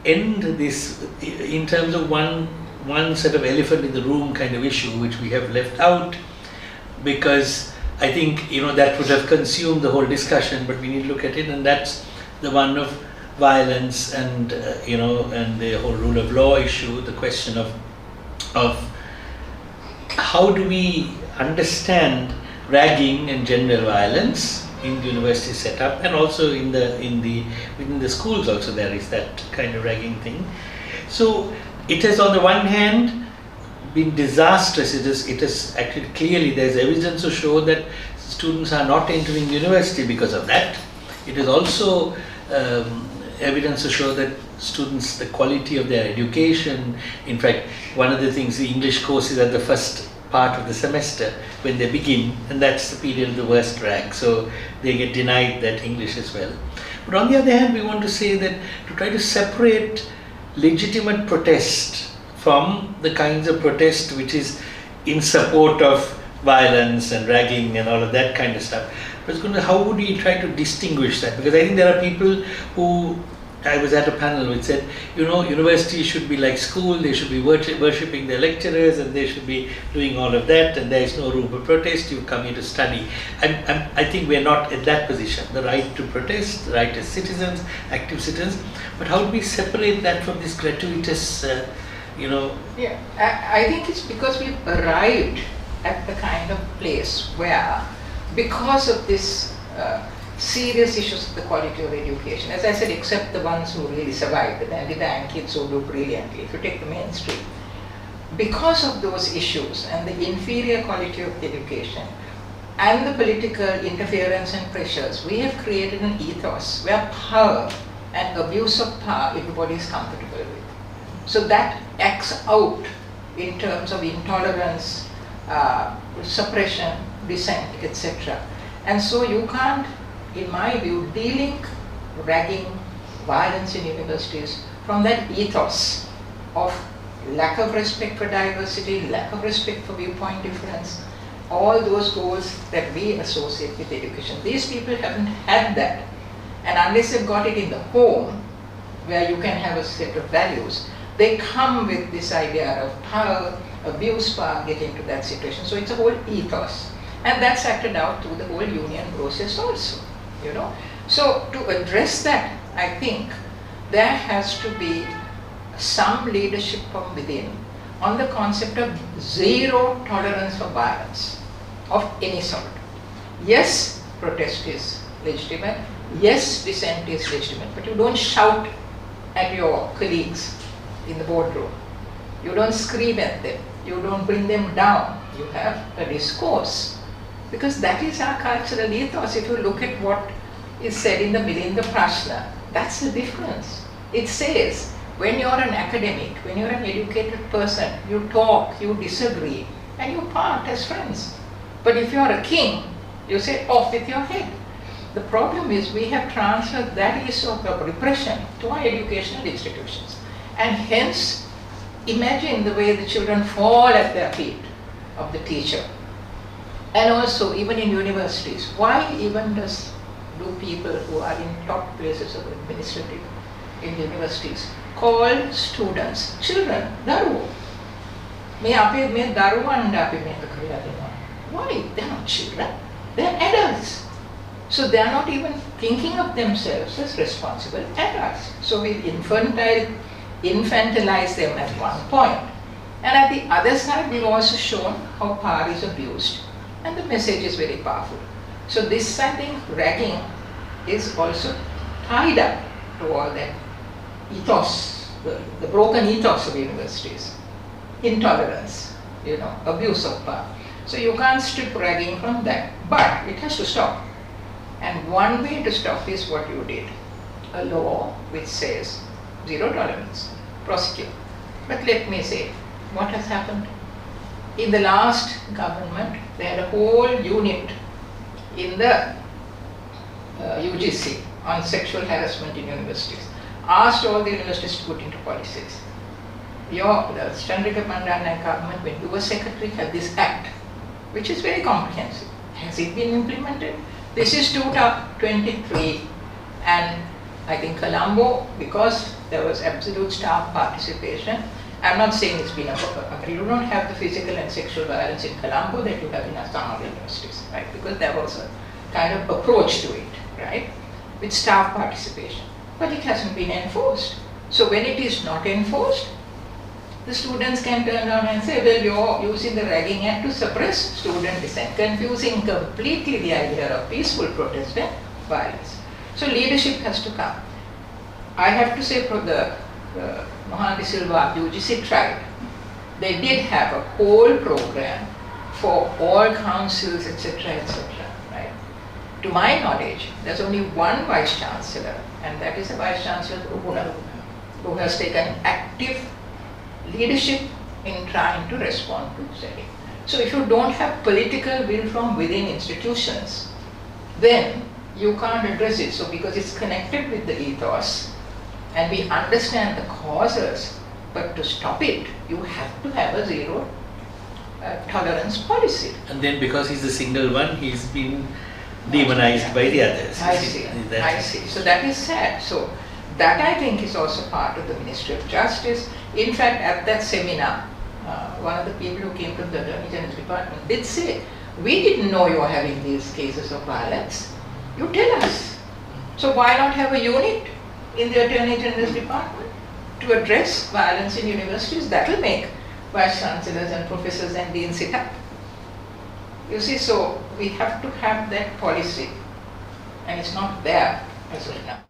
end this in terms of one sort of elephant in the room kind of issue, which we have left out, because I think that would have consumed the whole discussion, but we need to look at it, and that's the one of violence and and the whole rule of law issue, the question of how do we understand ragging and gender violence in the university setup, and also within the schools also there is that kind of ragging thing. So it has on the one hand been disastrous. It is actually clearly there's evidence to show that students are not entering university because of that. It is also evidence to show that students, the quality of their education, in fact one of the things, the English course is at the first part of the semester when they begin, and that's the period of the worst rank, so they get denied that English as well. But on the other hand, we want to say that to try to separate legitimate protest from the kinds of protest which is in support of violence and ragging and all of that kind of stuff. But how would we try to distinguish that? Because I think there are people who, I was at a panel which said, universities should be like school, they should be worshipping their lecturers and they should be doing all of that, and there is no room for protest, you come here to study. I think we're not in that position, the right to protest, the right as citizens, active citizens, but how do we separate that from this gratuitous, Yeah, I think it's because we've arrived at the kind of place where, because of this serious issues of the quality of education, as I said, except the ones who really survived, the Dandidang kids who do brilliantly, if you take the mainstream, because of those issues and the inferior quality of education and the political interference and pressures, we have created an ethos where power and abuse of power everybody is comfortable with. So that acts out in terms of intolerance, suppression, dissent, etc. And so you can't, in my view, de-link ragging, violence in universities from that ethos of lack of respect for diversity, lack of respect for viewpoint difference, all those goals that we associate with education. These people haven't had that, and unless they've got it in the home, where you can have a set of values, they come with this idea of power, abuse power, get into that situation. So it's a whole ethos, and that's acted out through the whole union process also. So to address that, I think there has to be some leadership from within on the concept of zero tolerance for violence of any sort. Yes, protest is legitimate. Yes, dissent is legitimate, but you don't shout at your colleagues in the boardroom. You don't scream at them. You don't bring them down. You have a discourse. Because that is our cultural ethos. If you look at what is said in the Milinda Prashna, that's the difference. It says, when you're an academic, when you're an educated person, you talk, you disagree, and you part as friends. But if you're a king, you say, off with your head. The problem is we have transferred that ethos of repression to our educational institutions. And hence, imagine the way the children fall at their feet of the teacher. And also, even in universities, why even do people who are in top places of administrative in universities call students children? Daru. Why? They're not children. They're adults. So they're not even thinking of themselves as responsible adults. So we infantilize them at one point. And at the other side, we've also shown how power is abused. And the message is very powerful. So this, I think, ragging is also tied up to all that ethos, the broken ethos of universities. Intolerance, abuse of power. So you can't strip ragging from that, but it has to stop. And one way to stop is what you did. A law which says zero tolerance, prosecute. But let me say, what has happened? In the last government, they had a whole unit in the UGC on sexual harassment in universities. Asked all the universities to put into policies. The Chandrika Pandanayak government, when you were secretary, had this act, which is very comprehensive. Has it been implemented? This is 2023, and I think Colombo, because there was absolute staff participation, I'm not saying it's been but you don't have the physical and sexual violence in Colombo that you have in some other universities, right? Because there was a kind of approach to it, right? With staff participation. But it hasn't been enforced. So when it is not enforced, the students can turn around and say, well, you're using the Ragging Act to suppress student dissent, confusing completely the idea of peaceful protest and violence. So leadership has to come. I have to say for the Mohan De Silva UGC tried. They did have a whole program for all councils, etc., etc., right? To my knowledge, there's only one vice chancellor, and that is the vice chancellor who has taken active leadership in trying to respond to setting. So if you don't have political will from within institutions, then you can't address it. So because it's connected with the ethos, and we understand the causes, but to stop it, you have to have a zero tolerance policy. And then because he's the single one, he's been demonized by the others. I see, I see. So that is sad. So that I think is also part of the Ministry of Justice. In fact, at that seminar, one of the people who came from the Attorney General's Department did say, we didn't know you were having these cases of violence. You tell us. So why not have a unit in the Attorney General's Department to address violence in universities? That will make vice chancellors and professors and deans sit up. You see, so we have to have that policy, and it's not there as of now.